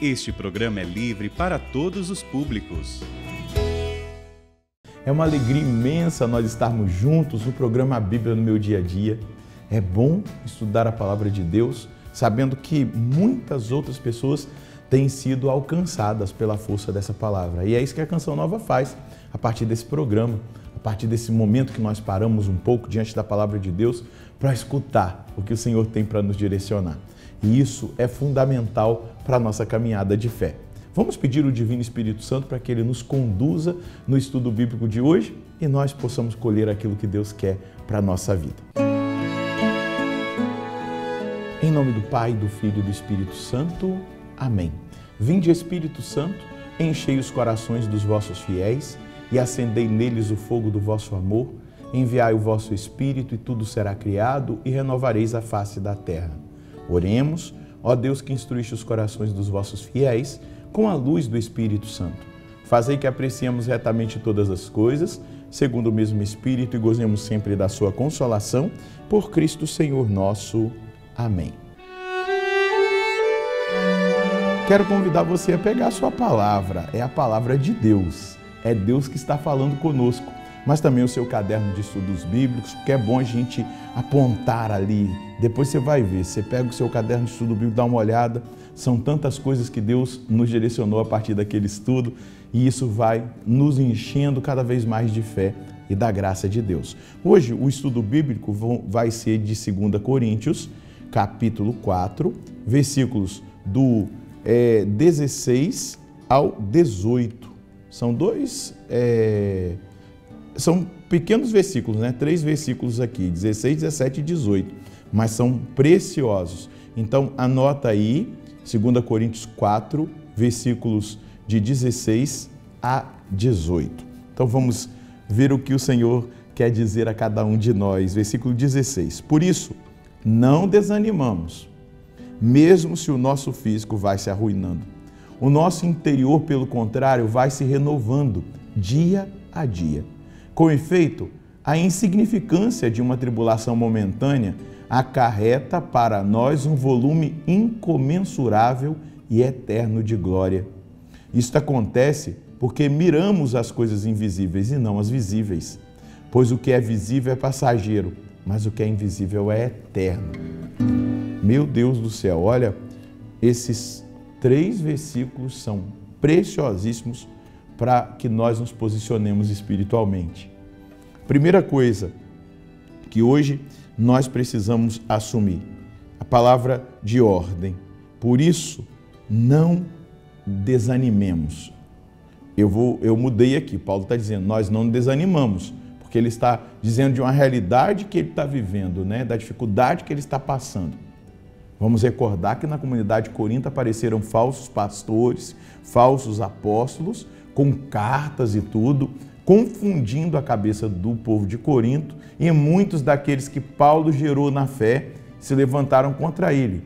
Este programa é livre para todos os públicos. É uma alegria imensa nós estarmos juntos no programa A Bíblia no Meu Dia a Dia. É bom estudar a Palavra de Deus, sabendo que muitas outras pessoas têm sido alcançadas pela força dessa palavra. E é isso que a Canção Nova faz a partir desse programa, a partir desse momento que nós paramos um pouco diante da Palavra de Deus para escutar o que o Senhor tem para nos direcionar. E isso é fundamental para a nossa caminhada de fé. Vamos pedir o Divino Espírito Santo para que Ele nos conduza no estudo bíblico de hoje e nós possamos colher aquilo que Deus quer para a nossa vida. Em nome do Pai, do Filho e do Espírito Santo. Amém. Vinde, Espírito Santo, enchei os corações dos vossos fiéis e acendei neles o fogo do vosso amor. Enviai o vosso Espírito e tudo será criado e renovareis a face da terra. Oremos, ó Deus que instruíste os corações dos vossos fiéis com a luz do Espírito Santo. Fazei que apreciemos retamente todas as coisas, segundo o mesmo Espírito, e gozemos sempre da sua consolação, por Cristo Senhor nosso. Amém. Quero convidar você a pegar a sua palavra, é a palavra de Deus. É Deus que está falando conosco, mas também o seu caderno de estudos bíblicos, porque é bom a gente apontar ali. Depois você vai ver, você pega o seu caderno de estudo bíblico, dá uma olhada, são tantas coisas que Deus nos direcionou a partir daquele estudo e isso vai nos enchendo cada vez mais de fé e da graça de Deus. Hoje o estudo bíblico vai ser de 2 Coríntios, capítulo 4, versículos do 16 ao 18. São pequenos versículos, né? 3 versículos aqui, 16, 17 e 18, mas são preciosos. Então, anota aí, 2 Coríntios 4, versículos de 16 a 18. Então, vamos ver o que o Senhor quer dizer a cada um de nós. Versículo 16. Por isso, não desanimamos, mesmo se o nosso físico vai se arruinando. O nosso interior, pelo contrário, vai se renovando dia a dia. Com efeito, a insignificância de uma tribulação momentânea acarreta para nós um volume incomensurável e eterno de glória. Isto acontece porque miramos as coisas invisíveis e não as visíveis, pois o que é visível é passageiro, mas o que é invisível é eterno. Meu Deus do céu, olha, esses 3 versículos são preciosíssimos para que nós nos posicionemos espiritualmente. Primeira coisa que hoje nós precisamos assumir, a palavra de ordem. Por isso, não desanimemos. Eu mudei aqui, Paulo está dizendo, nós não desanimamos, porque ele está dizendo de uma realidade que ele está vivendo, né? Da dificuldade que ele está passando. Vamos recordar que na comunidade de Corinto apareceram falsos pastores, falsos apóstolos, com cartas e tudo, confundindo a cabeça do povo de Corinto, e muitos daqueles que Paulo gerou na fé se levantaram contra ele.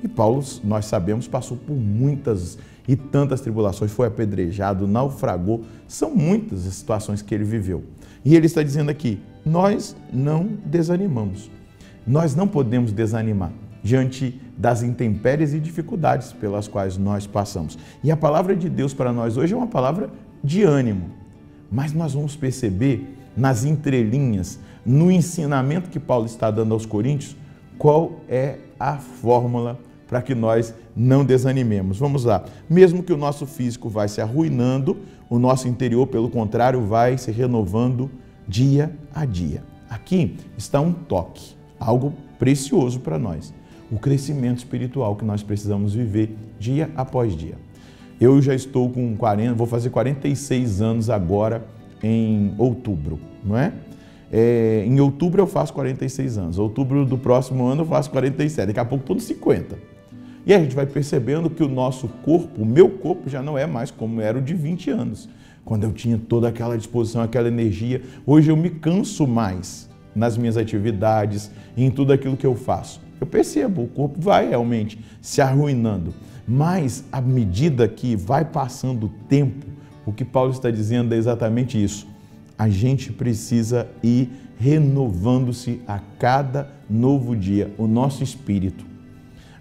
E Paulo, nós sabemos, passou por muitas e tantas tribulações, foi apedrejado, naufragou, são muitas as situações que ele viveu. E ele está dizendo aqui, nós não desanimamos, nós não podemos desanimar diante das intempéries e dificuldades pelas quais nós passamos. E a palavra de Deus para nós hoje é uma palavra de ânimo, mas nós vamos perceber nas entrelinhas, no ensinamento que Paulo está dando aos coríntios, qual é a fórmula para que nós não desanimemos. Vamos lá. Mesmo que o nosso físico vai se arruinando, o nosso interior, pelo contrário, vai se renovando dia a dia. Aqui está um toque, algo precioso para nós. O crescimento espiritual que nós precisamos viver dia após dia. Eu já estou com 40, vou fazer 46 anos agora em outubro, não é? Em outubro eu faço 46 anos, outubro do próximo ano eu faço 47, daqui a pouco estou nos 50. E a gente vai percebendo que o nosso corpo, o meu corpo já não é mais como era o de 20 anos, quando eu tinha toda aquela disposição, aquela energia. Hoje eu me canso mais nas minhas atividades, em tudo aquilo que eu faço. Eu percebo, o corpo vai realmente se arruinando, mas à medida que vai passando o tempo, o que Paulo está dizendo é exatamente isso. A gente precisa ir renovando-se a cada novo dia, o nosso espírito.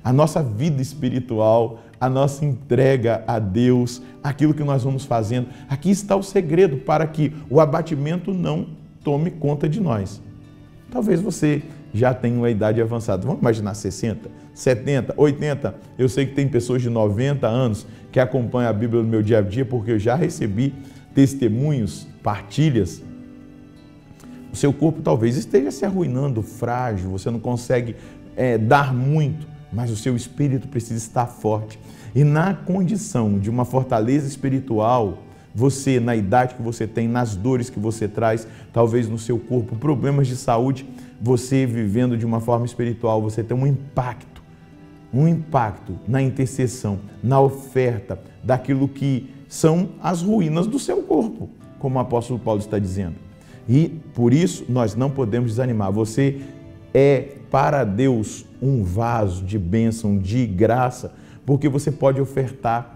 a nossa vida espiritual, a nossa entrega a Deus, aquilo que nós vamos fazendo. Aqui está o segredo para que o abatimento não tome conta de nós. Talvez você já tenha uma idade avançada. Vamos imaginar 60, 70, 80. Eu sei que tem pessoas de 90 anos que acompanham a Bíblia no meu dia a dia, porque eu já recebi testemunhos, partilhas. O seu corpo talvez esteja se arruinando, frágil, você não consegue dar muito, mas o seu espírito precisa estar forte. E na condição de uma fortaleza espiritual, você, na idade que você tem, nas dores que você traz, talvez no seu corpo, problemas de saúde, você vivendo de uma forma espiritual, você tem um impacto na intercessão, na oferta daquilo que são as ruínas do seu corpo, como o apóstolo Paulo está dizendo. E por isso nós não podemos desanimar. Você é para Deus um vaso de bênção, de graça, porque você pode ofertar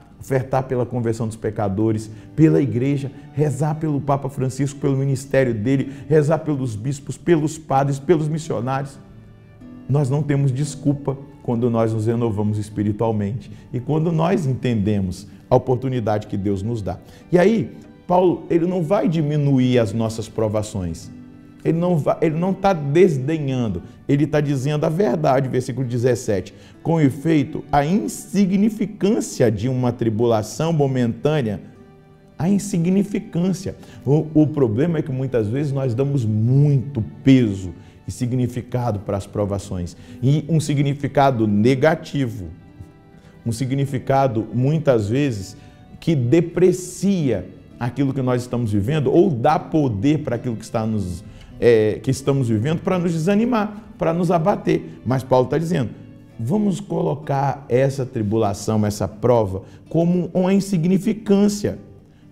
pela conversão dos pecadores, pela igreja, rezar pelo Papa Francisco, pelo ministério dele, rezar pelos bispos, pelos padres, pelos missionários. Nós não temos desculpa quando nós nos renovamos espiritualmente e quando nós entendemos a oportunidade que Deus nos dá. E aí, Paulo, ele não vai diminuir as nossas provações. Ele não está desdenhando, ele está dizendo a verdade, versículo 17. Com efeito, a insignificância de uma tribulação momentânea, a insignificância. O problema é que muitas vezes nós damos muito peso e significado para as provações. E um significado negativo, um significado muitas vezes que deprecia aquilo que nós estamos vivendo ou dá poder para aquilo que estamos vivendo para nos desanimar, para nos abater. Mas Paulo está dizendo, vamos colocar essa tribulação, essa prova, como uma insignificância.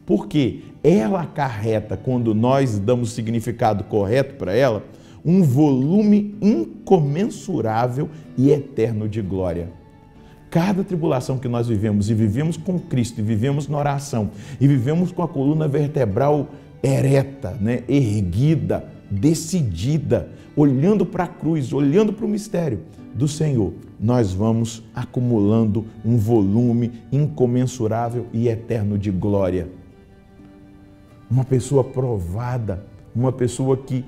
Porque ela acarreta, quando nós damos o significado correto para ela, um volume incomensurável e eterno de glória. Cada tribulação que nós vivemos, e vivemos com Cristo, e vivemos na oração, e vivemos com a coluna vertebral ereta, erguida, decidida, olhando para a cruz, olhando para o mistério do Senhor, nós vamos acumulando um volume incomensurável e eterno de glória. Uma pessoa provada, uma pessoa que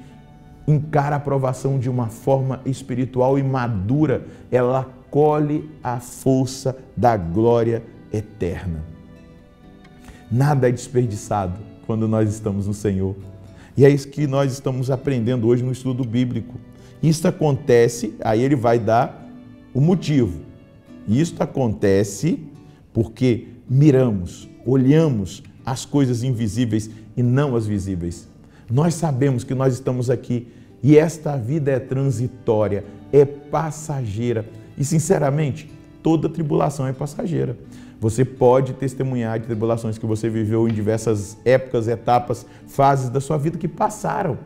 encara a provação de uma forma espiritual e madura, ela colhe a força da glória eterna. Nada é desperdiçado quando nós estamos no Senhor. E é isso que nós estamos aprendendo hoje no estudo bíblico. Isso acontece, aí ele vai dar o motivo. Isso acontece porque miramos, olhamos as coisas invisíveis e não as visíveis. Nós sabemos que nós estamos aqui e esta vida é transitória, é passageira. E, sinceramente, toda tribulação é passageira. Você pode testemunhar de tribulações que você viveu em diversas épocas, etapas, fases da sua vida que passaram.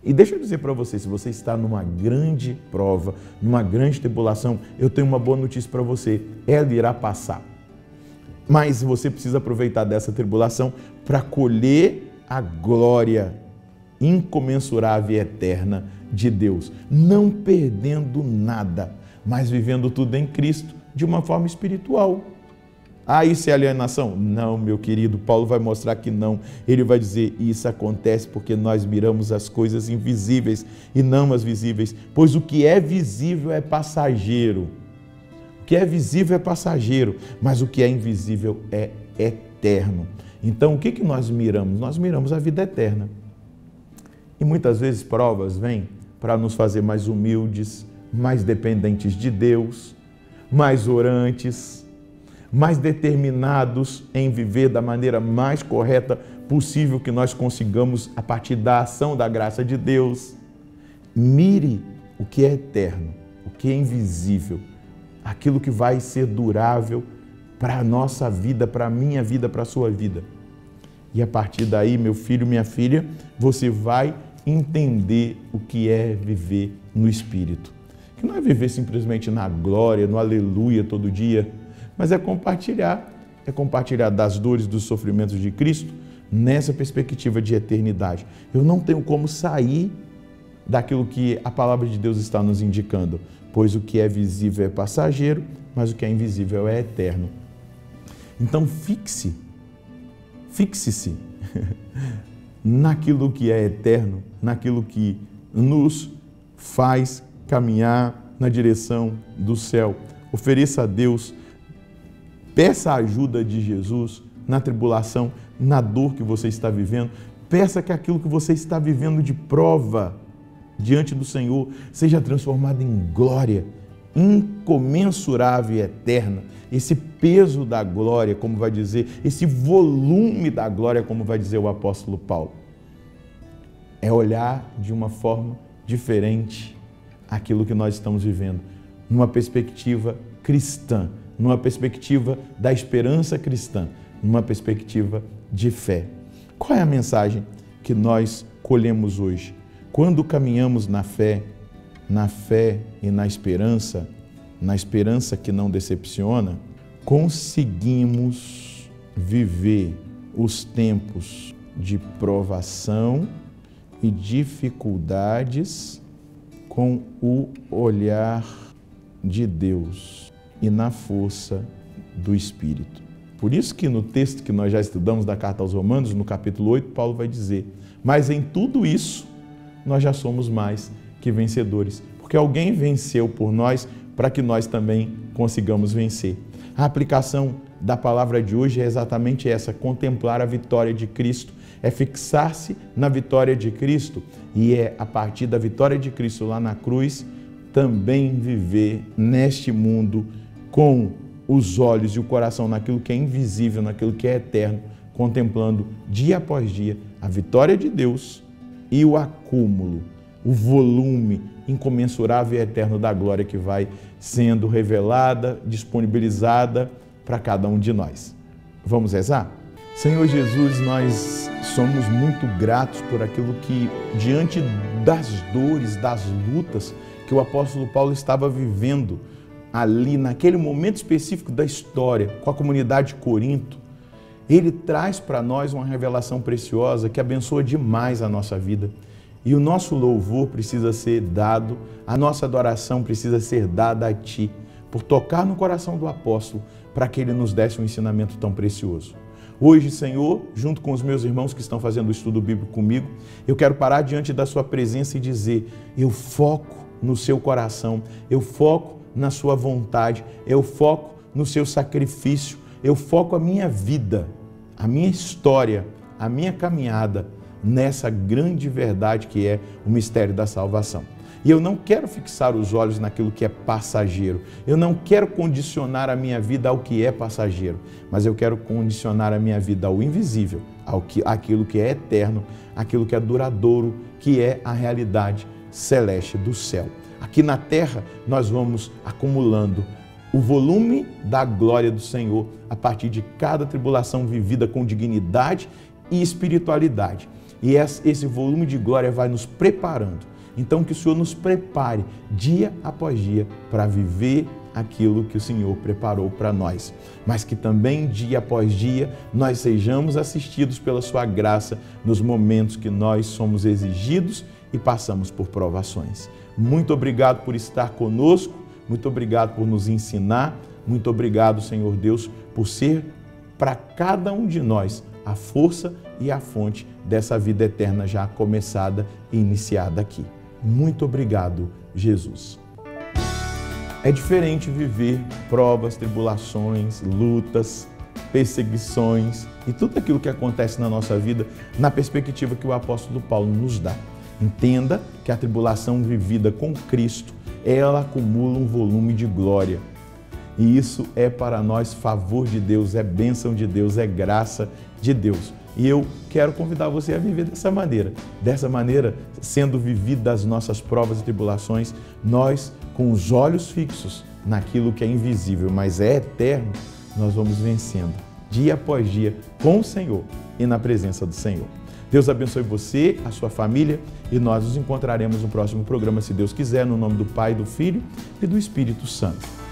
E deixa eu dizer para você, se você está numa grande prova, numa grande tribulação, eu tenho uma boa notícia para você, ela irá passar. Mas você precisa aproveitar dessa tribulação para colher a glória incomensurável e eterna de Deus, não perdendo nada, mas vivendo tudo em Cristo de uma forma espiritual. Ah, isso é alienação? Não, meu querido, Paulo vai mostrar que não. Ele vai dizer, isso acontece porque nós miramos as coisas invisíveis e não as visíveis, pois o que é visível é passageiro. O que é visível é passageiro, mas o que é invisível é eterno. Então, o que nós miramos? Nós miramos a vida eterna. E muitas vezes provas vêm para nos fazer mais humildes, mais dependentes de Deus, mais orantes, mais determinados em viver da maneira mais correta possível que nós consigamos a partir da ação da graça de Deus. Mire o que é eterno, o que é invisível, aquilo que vai ser durável para a nossa vida, para a minha vida, para a sua vida. E a partir daí, meu filho, minha filha, você vai entender o que é viver no Espírito. Que não é viver simplesmente na glória, no aleluia todo dia, mas é compartilhar das dores, dos sofrimentos de Cristo nessa perspectiva de eternidade. Eu não tenho como sair daquilo que a palavra de Deus está nos indicando, pois o que é visível é passageiro, mas o que é invisível é eterno. Então fixe-se naquilo que é eterno, naquilo que nos faz caminhar na direção do céu. Ofereça a Deus, peça a ajuda de Jesus na tribulação, na dor que você está vivendo. Peça que aquilo que você está vivendo de prova diante do Senhor seja transformado em glória incomensurável e eterna. Esse peso da glória, como vai dizer, esse volume da glória, como vai dizer o apóstolo Paulo, é olhar de uma forma diferente aquilo que nós estamos vivendo, numa perspectiva cristã, numa perspectiva da esperança cristã, numa perspectiva de fé. Qual é a mensagem que nós colhemos hoje? Quando caminhamos na fé e na esperança que não decepciona, conseguimos viver os tempos de provação e dificuldades com o olhar de Deus e na força do Espírito. Por isso que no texto que nós já estudamos da Carta aos Romanos, no capítulo 8, Paulo vai dizer: mas em tudo isso nós já somos mais que vencedores, porque alguém venceu por nós para que nós também consigamos vencer. A aplicação da palavra de hoje é exatamente essa: contemplar a vitória de Cristo, é fixar-se na vitória de Cristo e é a partir da vitória de Cristo lá na cruz também viver neste mundo com os olhos e o coração naquilo que é invisível, naquilo que é eterno, contemplando dia após dia a vitória de Deus e o acúmulo, o volume incomensurável e eterno da glória que vai sendo revelada, disponibilizada para cada um de nós. Vamos rezar? Senhor Jesus, nós somos muito gratos por aquilo que, diante das dores, das lutas que o apóstolo Paulo estava vivendo ali, naquele momento específico da história, com a comunidade de Corinto, ele traz para nós uma revelação preciosa que abençoa demais a nossa vida. E o nosso louvor precisa ser dado, a nossa adoração precisa ser dada a Ti, por tocar no coração do apóstolo, para que ele nos desse um ensinamento tão precioso. Hoje, Senhor, junto com os meus irmãos que estão fazendo o estudo bíblico comigo, eu quero parar diante da Sua presença e dizer: eu foco no Seu coração, eu foco na Sua vontade, eu foco no Seu sacrifício, eu foco a minha vida, a minha história, a minha caminhada nessa grande verdade que é o mistério da salvação. E eu não quero fixar os olhos naquilo que é passageiro, eu não quero condicionar a minha vida ao que é passageiro, mas eu quero condicionar a minha vida ao invisível, àquilo que é eterno, aquilo que é duradouro, que é a realidade celeste do céu. Aqui na terra nós vamos acumulando o volume da glória do Senhor a partir de cada tribulação vivida com dignidade e espiritualidade. E esse volume de glória vai nos preparando. Então que o Senhor nos prepare dia após dia para viver aquilo que o Senhor preparou para nós. Mas que também dia após dia nós sejamos assistidos pela Sua graça nos momentos que nós somos exigidos e passamos por provações. Muito obrigado por estar conosco, muito obrigado por nos ensinar, muito obrigado, Senhor Deus, por ser para cada um de nós a força e a fonte dessa vida eterna já começada e iniciada aqui. Muito obrigado, Jesus. É diferente viver provas, tribulações, lutas, perseguições e tudo aquilo que acontece na nossa vida na perspectiva que o apóstolo Paulo nos dá. Entenda que a tribulação vivida com Cristo, ela acumula um volume de glória. E isso é para nós favor de Deus, é bênção de Deus, é graça de Deus. E eu quero convidar você a viver dessa maneira, sendo vividas as nossas provas e tribulações, nós, com os olhos fixos naquilo que é invisível, mas é eterno, nós vamos vencendo, dia após dia, com o Senhor e na presença do Senhor. Deus abençoe você, a sua família, e nós nos encontraremos no próximo programa, se Deus quiser, no nome do Pai, do Filho e do Espírito Santo.